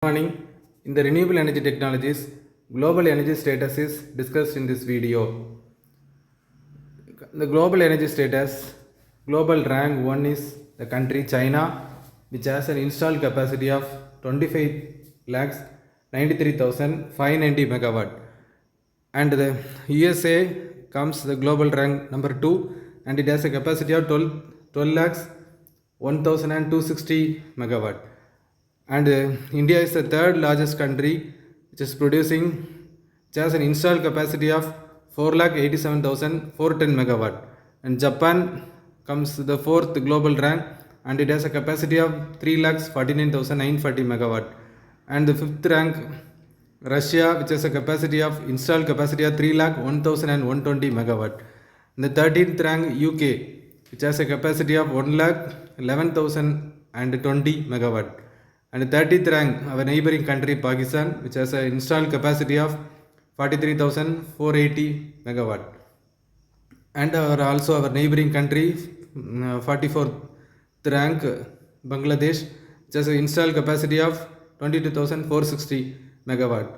Morning. In the renewable energy technologies, global energy status is discussed in this video. The global energy status, global rank 1 is the country China, which has an installed capacity of 25 lakhs 93,590 megawatt. And the USA comes the global rank number 2, and it has a capacity of 12 lakhs 1,260 megawatt. And India is the third largest country which is producing, which has an installed capacity of 4,87,410 megawatt. And Japan comes the fourth global rank, and it has a capacity of 3,49,940 megawatt. And the fifth rank, Russia, which has a capacity of installed capacity of 3,01,120 megawatt. And the 13th rank, UK, which has a capacity of 1,11,020 megawatt. And the 30th rank, our neighboring country Pakistan, which has an installed capacity of 43,480 megawatt. And also our neighboring country, 44th rank, Bangladesh, which has an installed capacity of 22,460 megawatt.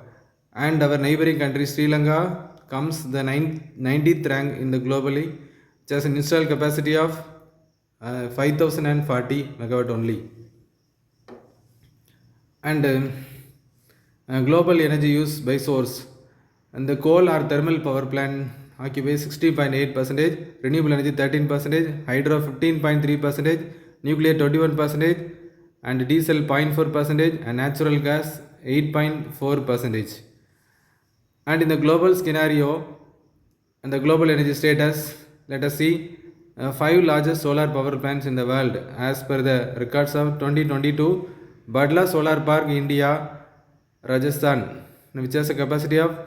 And our neighboring country Sri Lanka comes the 90th rank in the globally, which has an installed capacity of 5,040 megawatt only. And global energy use by source, and the coal or thermal power plant occupies 60.8%, renewable energy 13%, hydro 15.3%, nuclear 21%, and diesel 0.4%, and natural gas 8.4%. And in the global scenario and the global energy status, let us see 5 largest solar power plants in the world as per the records of 2022. Badla Solar Park, India, Rajasthan, which has a capacity of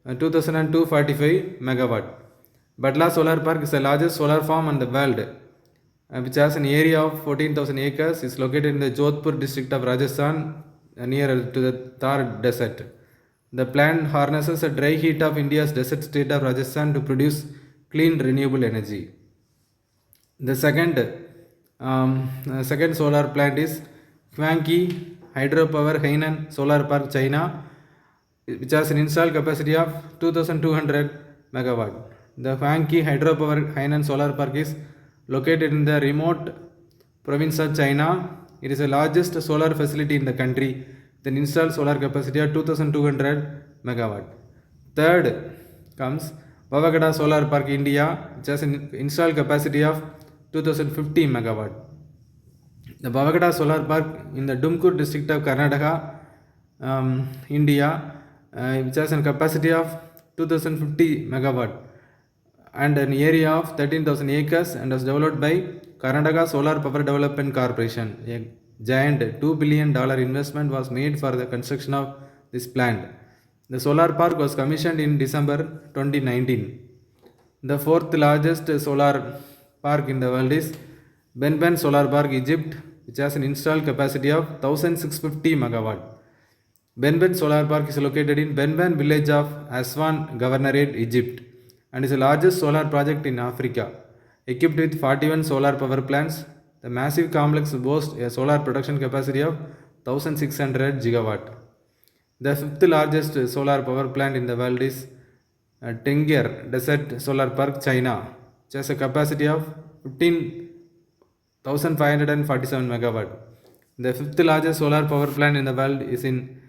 2,245 megawatt. Badla Solar Park is the largest solar farm in the world, which has an area of 14,000 acres. It's located in the Jodhpur district of Rajasthan, near to the Thar desert. The plant harnesses the dry heat of India's desert state of Rajasthan to produce clean renewable energy. The second solar plant is Huangqi Hydropower Hainan Solar Park, China, which has an installed capacity of 2,200 megawatt. The Huangqi Hydropower Hainan Solar Park is located in the remote province of China. It is the largest solar facility in the country with an installed solar capacity of 2,200 megawatt. Third comes Bavagada Solar Park, India, which has an installed capacity of 2,050 megawatt. The Bavagada Solar Park in the Dumkur district of Karnataka, India, which has a capacity of 2,050 megawatt and an area of 13,000 acres, and was developed by Karnataka Solar Power Development Corporation. A giant $2 billion investment was made for the construction of this plant. The solar park was commissioned in December 2019. The fourth largest solar park in the world is Benben Solar Park, Egypt, which has an installed capacity of 1,650 megawatt. Benben Solar Park is located in Benben village of Aswan Governorate, Egypt, and is the largest solar project in Africa. Equipped with 41 solar power plants, the massive complex boasts a solar production capacity of 1,600 gigawatt. The fifth largest solar power plant in the world is Tengger Desert Solar Park, China, which has a capacity of 15,547 megawatt. The fifth largest solar power plant in the world is in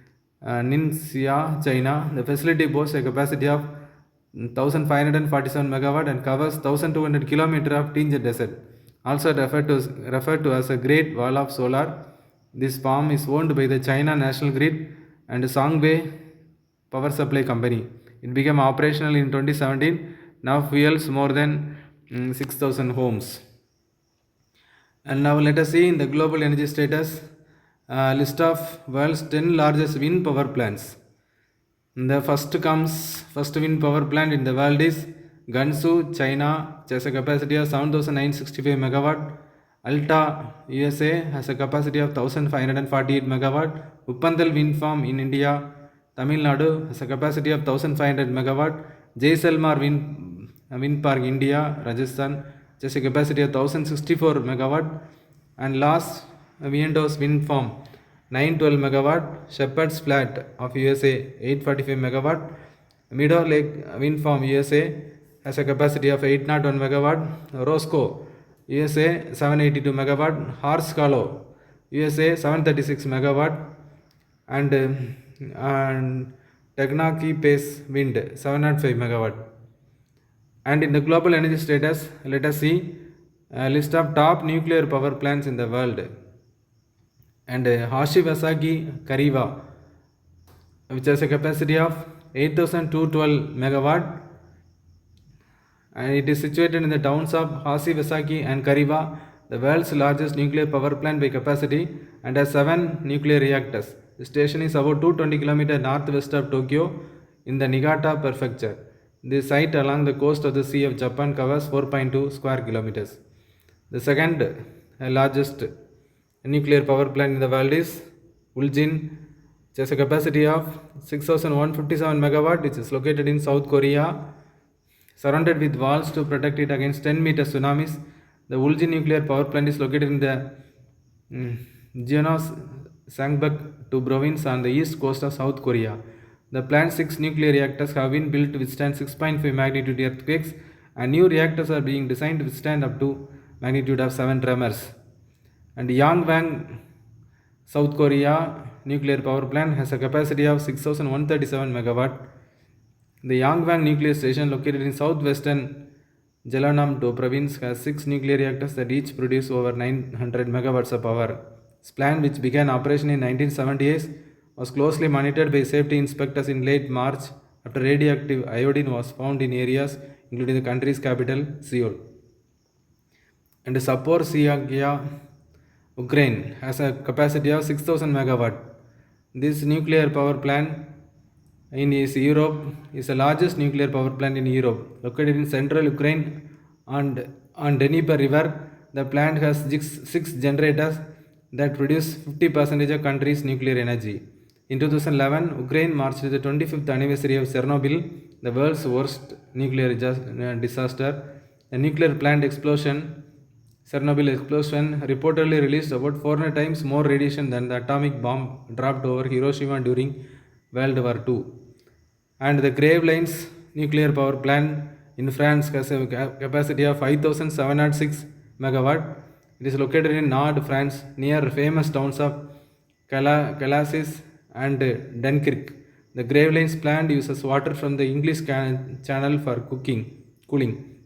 Ningxia, China. The facility boasts a capacity of 1,547 megawatt and covers 1,200 kilometers of Tinger Desert, also referred to as a Great Wall of Solar. This farm is owned by the China National Grid and Songbei Power Supply Company. It became operational in 2017, now fuels more than 6,000 homes. And now let us see in the global energy status list of world's 10 largest wind power plants. The first wind power plant in the world is Gansu, China, which has a capacity of 7,965 megawatt. Alta, USA, has a capacity of 1,548 megawatt. Uppandal wind farm in India, Tamil Nadu, has a capacity of 1,500 megawatt. Jaisalmer wind park, India, Rajasthan, which has a capacity of 1,064 megawatt. And last, Vientos wind farm 912 megawatt, Shepherd's Flat of USA 845 megawatt, Meadow Lake Wind Farm USA has a capacity of 801 megawatt, Roscoe USA 782 megawatt, Horse Hollow USA 736 megawatt, and Tegnaki Pace Wind 705 megawatt. And in the global energy status, let us see a list of top nuclear power plants in the world. And Hashiwazaki Kariwa, which has a capacity of 8,212 megawatt, and it is situated in the towns of Hashiwazaki and Kariwa, the world's largest nuclear power plant by capacity, and has 7 nuclear reactors. The station is about 220 km northwest of Tokyo in the Niigata prefecture. The site along the coast of the Sea of Japan covers 4.2 square kilometers. The second largest nuclear power plant in the world is Uljin, which has a capacity of 6,157 megawatt, which is located in South Korea, surrounded with walls to protect it against 10-meter tsunamis. The Uljin nuclear power plant is located in the Gyeongsang-gu province on the east coast of South Korea. The plant's 6 nuclear reactors have been built to withstand 6.5 magnitude earthquakes, and new reactors are being designed to withstand up to magnitude of 7 tremors. And Yangwang, South Korea nuclear power plant has a capacity of 6,137 megawatt. The Yangwang nuclear station, located in southwestern Jeonnam-do province, has 6 nuclear reactors that each produce over 900 megawatts of power. This plant, which began operation in 1978, was closely monitored by safety inspectors in late March after radioactive iodine was found in areas including the country's capital, Seoul. And Zaporizhzhia, Ukraine, has a capacity of 6,000 megawatt. This nuclear power plant in Europe is the largest nuclear power plant in Europe, located in central Ukraine and on Dnieper River. The plant has 6 generators that produce 50% of country's nuclear energy. In 2011, Ukraine marked the 25th anniversary of Chernobyl, the world's worst nuclear disaster. The nuclear plant explosion, Chernobyl explosion, reportedly released about 400 times more radiation than the atomic bomb dropped over Hiroshima during World War II. And the Gravelines nuclear power plant in France has a capacity of 5,706 megawatt. It is located in Nord France, near famous towns of Calassis and Dunkirk. The Gravelines plant uses water from the English Channel for cooling.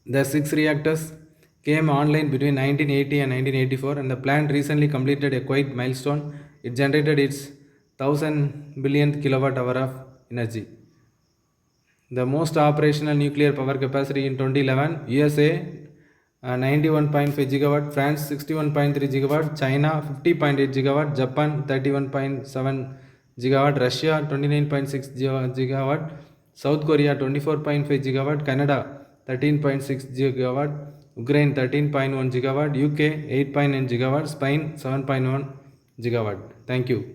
The 6 reactors came online between 1980 and 1984, and the plant recently completed a quite milestone. It generated its 1000 billionth kilowatt hour of energy. The most operational nuclear power capacity in 2011, USA 91.5 gigawatt, France 61.3 gigawatt, China 50.8 gigawatt, Japan 31.7 gigawatt, Russia 29.6 gigawatt, South Korea 24.5 gigawatt, Canada 13.6 gigawatt, Ukraine 13.1 gigawatt, UK 8.9 gigawatt, Spain 7.1 gigawatt. Thank you.